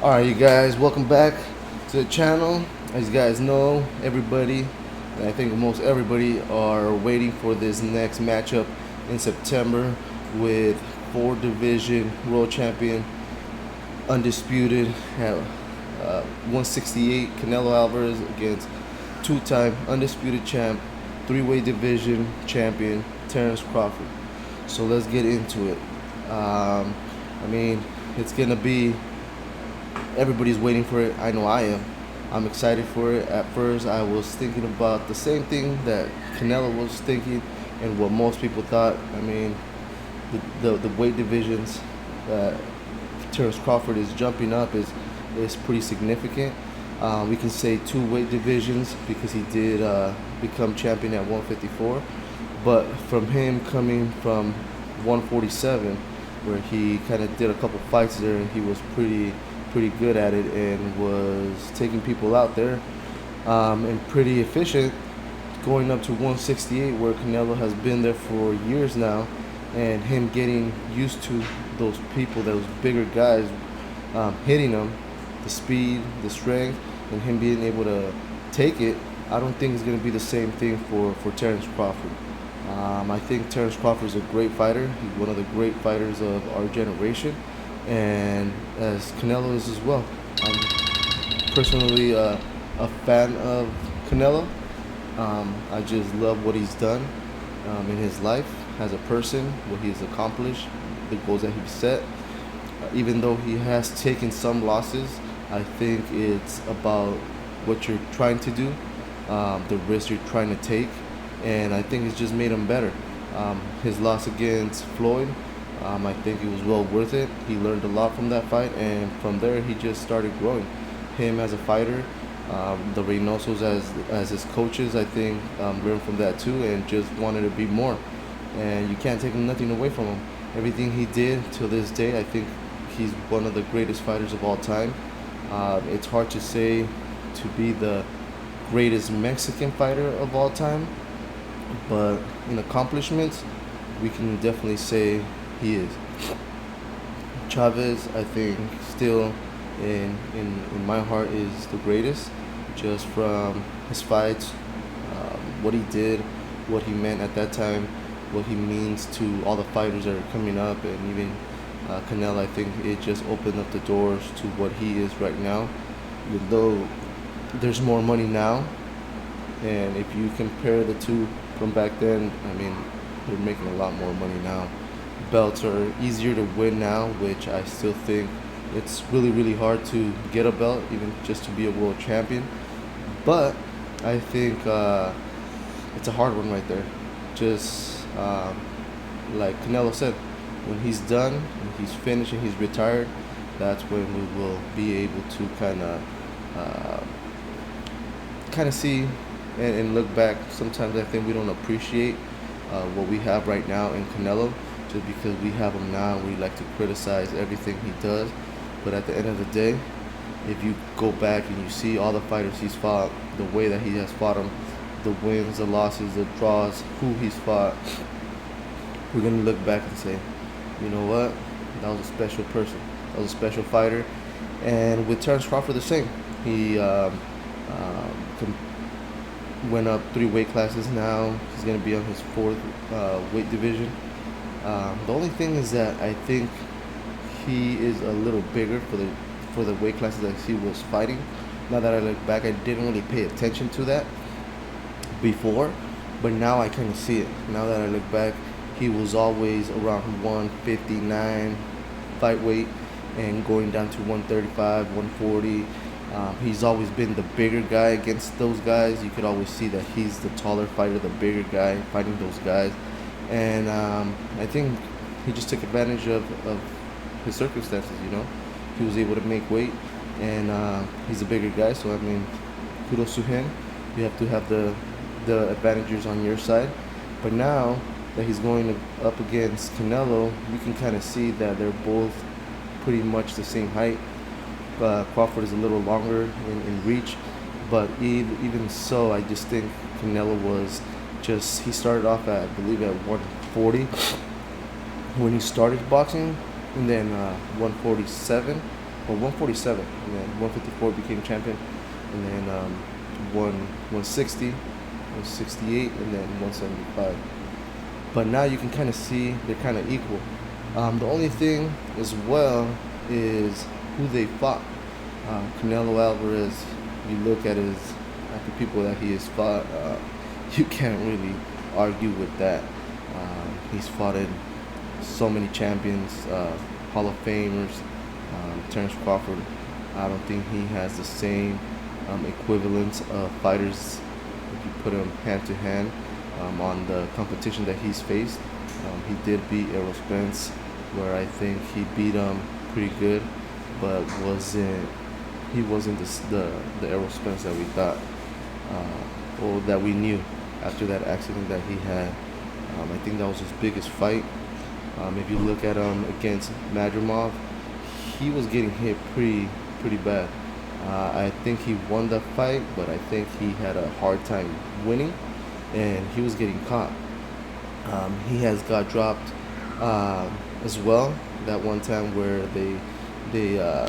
Alright, you guys, welcome back to the channel. As you guys know, everybody, and I think most everybody, are waiting for this next matchup in September with 4 division world champion, undisputed at 168, Canelo Alvarez against two-time undisputed champ, three-weight division champion, Terrence Crawford. So let's get into it. I mean, it's gonna be everybody's waiting for it. I know I am. I'm excited for it. At first, I was thinking about the same thing that Canelo was thinking and what most people thought. I mean, the weight divisions that Terrence Crawford is jumping up is pretty significant. We can say 2 weight divisions because he did become champion at 154. But from him coming from 147, where he kind of did a couple fights there, and he was pretty good at it and was taking people out there, and pretty efficient, going up to 168 where Canelo has been there for years now, and him getting used to those people, those bigger guys, hitting him, the speed, the strength, and him being able to take it. I don't think it's going to be the same thing for Terrence Crawford. I think Terrence Crawford is a great fighter. He's one of the great fighters of our generation, and as Canelo is as well. I'm personally a fan of Canelo. I just love what he's done in his life as a person, what he's accomplished, the goals that he's set. Even though he has taken some losses, I think it's about what you're trying to do, the risk you're trying to take, and I think it's just made him better. His loss against Floyd, I think it was well worth it. He learned a lot from that fight, and from there he just started growing. Him as a fighter, the Reynosos as his coaches, I think learned from that too, and just wanted to be more. And you can't take nothing away from him. Everything he did till this day, I think he's one of the greatest fighters of all time. It's hard to say to be the greatest Mexican fighter of all time, but in accomplishments, we can definitely say he is. Chavez, I think, still in my heart is the greatest, just from his fights, what he did, what he meant at that time, what he means to all the fighters that are coming up, and even Canelo. I think it just opened up the doors to what he is right now. Even though there's more money now, and if you compare the two from back then, I mean, they're making a lot more money now. Belts are easier to win now, which I still think it's really hard to get a belt, even just to be a world champion. But I think it's a hard one right there. Just like Canelo said, when he's done, when he's finished and he's retired, that's when we will be able to kind of see and look back. Sometimes I think we don't appreciate what we have right now in Canelo, just because we have him now. We like to criticize everything he does, but at the end of the day, if you go back and you see all the fighters he's fought, the way that he has fought them, the wins, the losses, the draws, who he's fought, we're gonna look back and say, you know what, that was a special person, that was a special fighter. And with Terrence Crawford, the same. He went up 3 weight classes now. He's going to be on his 4th weight division. The only thing is that I think he is a little bigger for the weight classes that he was fighting. Now that I look back, I didn't really pay attention to that before, but now I kind of see it. Now that I look back, he was always around 159 fight weight and going down to 135, 140. He's always been the bigger guy against those guys. You could always see that he's the taller fighter, the bigger guy fighting those guys. And I think he just took advantage of his circumstances, you know. He was able to make weight, and he's a bigger guy. So, I mean, kudos to him. You have to have the advantages on your side. But now that he's going up against Canelo, you can kind of see that they're both pretty much the same height. Crawford is a little longer in reach, but even so, I just think Canelo was he started off at, I believe, at 140 when he started boxing, and then 147, or 147, and then 154 became champion, and then won 160, 168, and then 175. But now you can kind of see they're kind of equal. The only thing as well is who they fought. Canelo Alvarez, you look at the people that he has fought, you can't really argue with that. He's fought in so many champions, Hall of Famers, Terrence Crawford. I don't think he has the same equivalence of fighters if you put him hand to hand on the competition that he's faced. He did beat Errol Spence, where I think he beat him pretty good, but he wasn't the Errol Spence that we thought, or that we knew after that accident that he had. I think that was his biggest fight. If you look at him against Madrimov, he was getting hit pretty bad. I think he won that fight, but I think he had a hard time winning, and he was getting caught. He has got dropped as well. That one time where they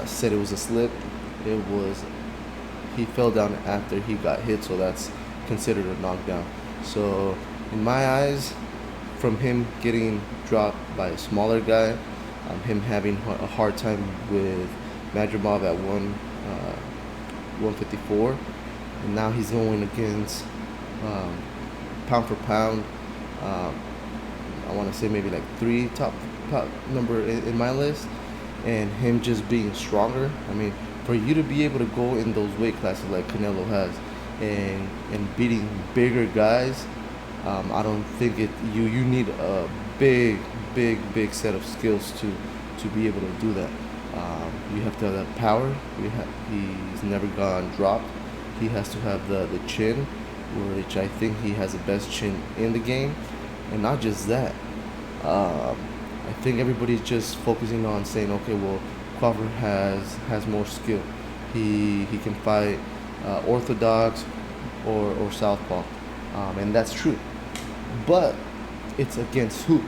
said it was a slip, he fell down after he got hit, so that's considered a knockdown. So in my eyes, from him getting dropped by a smaller guy, him having a hard time with Madrimov at 154, and now he's going against pound for pound. I want to say maybe like three top number in my list, and him just being stronger. I mean, for you to be able to go in those weight classes like Canelo has, and beating bigger guys, I don't think you need a big set of skills to be able to do that. You have to have that power. He's never gone dropped. He has to have the chin, which I think he has the best chin in the game. And not just that, I think everybody's just focusing on saying, okay, well, Crawford has more skill. He can fight orthodox or southpaw, and that's true. But it's against who?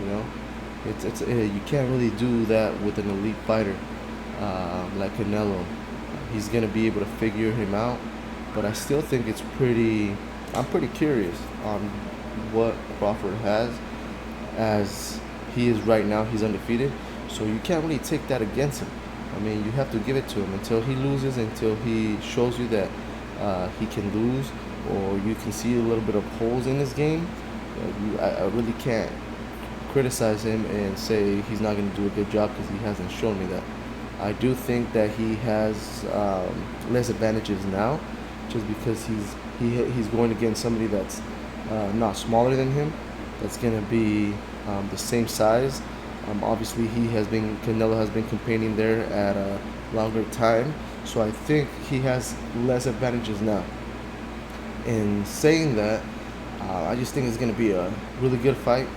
You know, it's you can't really do that with an elite fighter like Canelo. He's gonna be able to figure him out, but I still think I'm pretty curious on what Crawford has, as he is right now. He's undefeated, so you can't really take that against him. I mean, you have to give it to him until he loses, until he shows you that he can lose, or you can see a little bit of holes in his game. I really can't criticize him and say he's not going to do a good job, because he hasn't shown me that. I do think that he has less advantages now, just because he's going against somebody that's not smaller than him, that's going to be the same size. Obviously, Canelo has been competing there at a longer time, so I think he has less advantages now. In saying that, I just think it's going to be a really good fight.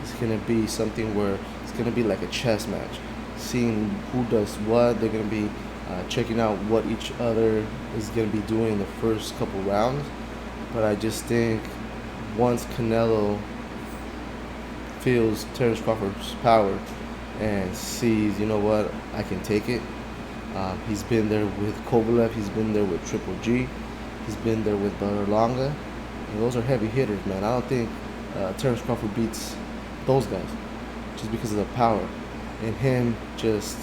It's going to be something where it's going to be like a chess match, seeing who does what. They're going to be checking out what each other is going to be doing in the first couple rounds. But I just think once Canelo feels Terrence Crawford's power and sees, you know what, I can take it. He's been there with Kovalev. He's been there with Triple G. He's been there with Berlanga. And those are heavy hitters, man. I don't think Terrence Crawford beats those guys just because of the power. And him just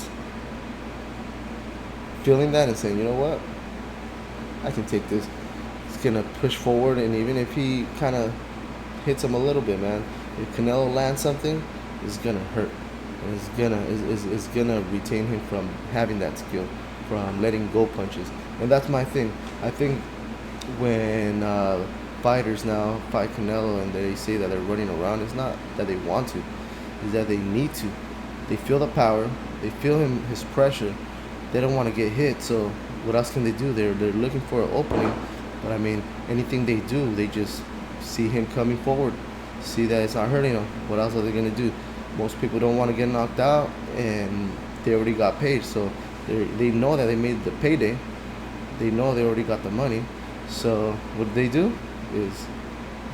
feeling that and saying, you know what, I can take this. He's going to push forward, and even if he kind of hits him a little bit, man, if Canelo lands something, it's going to hurt. And it's gonna retain him from having that skill, from letting go punches. And that's my thing. I think when fighters now fight Canelo and they say that they're running around, it's not that they want to, it's that they need to. They feel the power, they feel his pressure, they don't want to get hit, so what else can they do? They're looking for an opening. But I mean, anything they do, they just see him coming forward, see that it's not hurting them. What else are they gonna do? Most people don't want to get knocked out, and they already got paid, so they know that they made the payday. They know they already got the money. So what they do is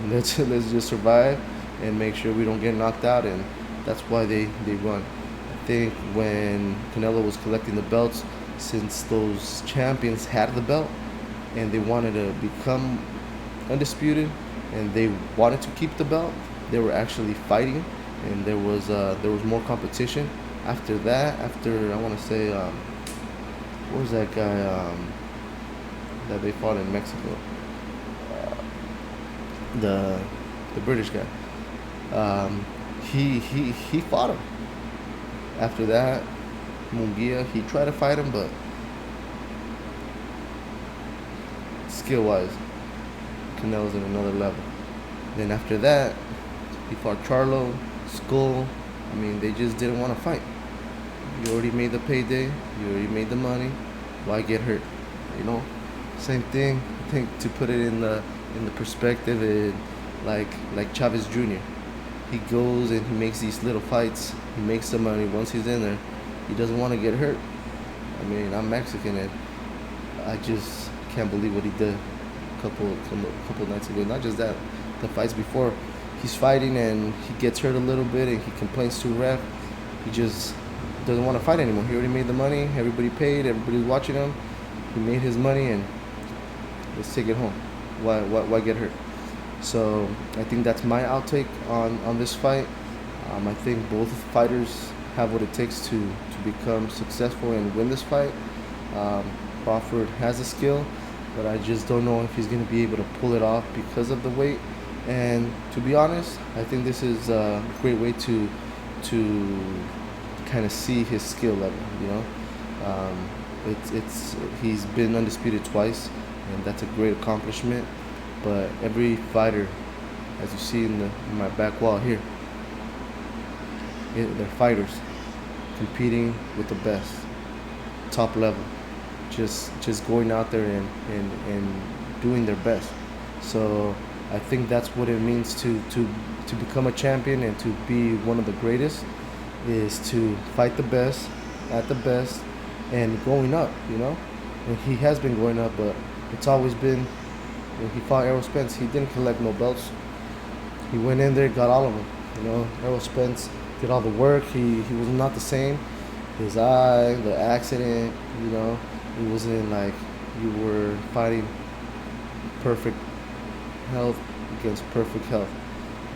let's just survive and make sure we don't get knocked out, and that's why they run. I think when Canelo was collecting the belts, since those champions had the belt and they wanted to become undisputed and they wanted to keep the belt, they were actually fighting, and there was more competition. After that, after I want to say, what was that guy that they fought in Mexico? The British guy. He fought him. After that, Munguia, he tried to fight him, but skill wise, Canelo's at another level. Then after that, he fought Charlo, Skull. I mean, they just didn't want to fight. You already made the payday. You already made the money. Why get hurt? You know, same thing. I think to put it in the perspective, like Chavez Jr. He goes and he makes these little fights. He makes the money. Once he's in there, he doesn't want to get hurt. I mean, I'm Mexican and I just can't believe what he did a couple nights ago. Not just that, the fights before, he's fighting and he gets hurt a little bit and he complains to the ref. He just doesn't want to fight anymore. He already made the money. Everybody paid. Everybody's watching him. He made his money and let's take it home. Why get hurt? So I think that's my outtake on this fight. I think both fighters have what it takes to become successful and win this fight. Crawford has the skill, but I just don't know if he's going to be able to pull it off because of the weight. And to be honest, I think this is a great way to kind of see his skill level. You know, he's been undisputed twice, and that's a great accomplishment. But every fighter, as you see in my back wall here, they're fighters competing with the best, top level, just going out there and doing their best. So I think that's what it means to become a champion and to be one of the greatest, is to fight the best at the best and going up, you know. And he has been going up, but it's always been, when he fought Errol Spence, he didn't collect no belts. He went in there, got all of them. You know, Errol Spence did all the work. He was not the same. His eye, the accident, you know, it wasn't like you were fighting perfect health against perfect health.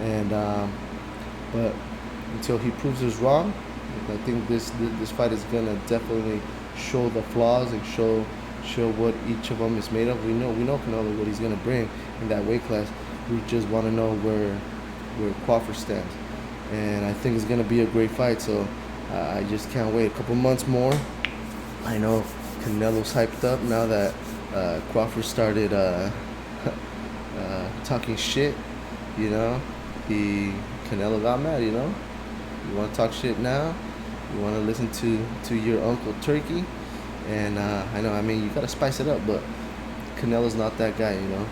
And but until he proves us wrong, I think this fight is gonna definitely show the flaws and show what each of them is made of. We know Canelo what he's gonna bring in that weight class. We just want to know where Crawford stands, and I think it's gonna be a great fight. So I just can't wait. A couple months more. I know Canelo's hyped up now that Crawford started talking shit. You know, Canelo got mad. You know, you want to talk shit now? You want to listen to your Uncle Turkey? And I know, I mean, you gotta spice it up, but Canelo's not that guy, you know.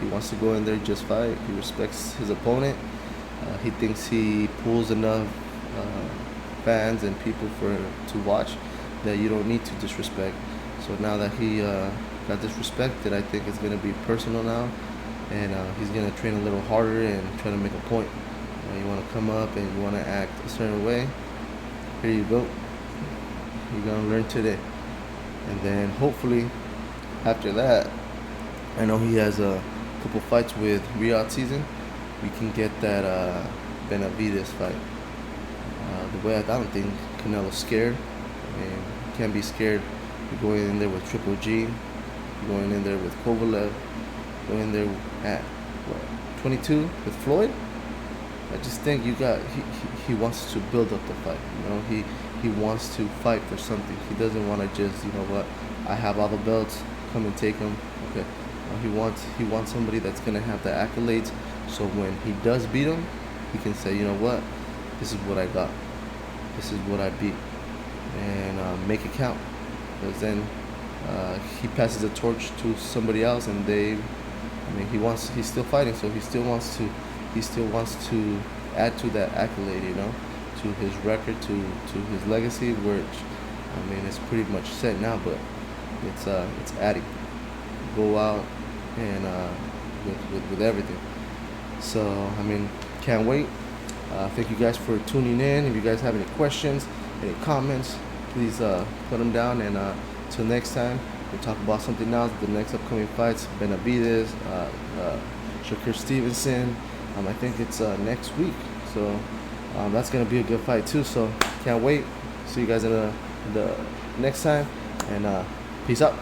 He wants to go in there, just fight. He respects his opponent. He thinks he pulls enough fans and people to watch that you don't need to disrespect. So now that he got disrespected, I think it's gonna be personal now, and he's gonna train a little harder and try to make a point. You want to come up and you want to act a certain way. Here you go. You're gonna learn today, and then hopefully after that, I know he has a couple fights with Riyadh season. We can get that Benavides fight. The way I don't think Canelo's scared. I mean, you can't be scared. You're going in there with Triple G. You're going in there with Kovalev. Going in there at what, 22 with Floyd. I just think he wants to build up the fight. You know, he wants to fight for something. He doesn't want to just, you know what, I have all the belts, come and take them. Okay. He wants somebody that's gonna have the accolades. So when he does beat him, he can say, you know what, this is what I got. This is what I beat, and make it count. Because then he passes the torch to somebody else, and he's still fighting, so he still wants to add to that accolade, you know, to his record, to his legacy, which, I mean, it's pretty much set now, but it's adding. Go out and with everything. So I mean, can't wait. Thank you guys for tuning in. If you guys have any questions, any comments, please put them down. And till next time, we'll talk about something else. The next upcoming fights: Benavidez, Shakur Stevenson. I think it's next week, so that's gonna be a good fight too. So can't wait. See you guys in the next time, and peace out.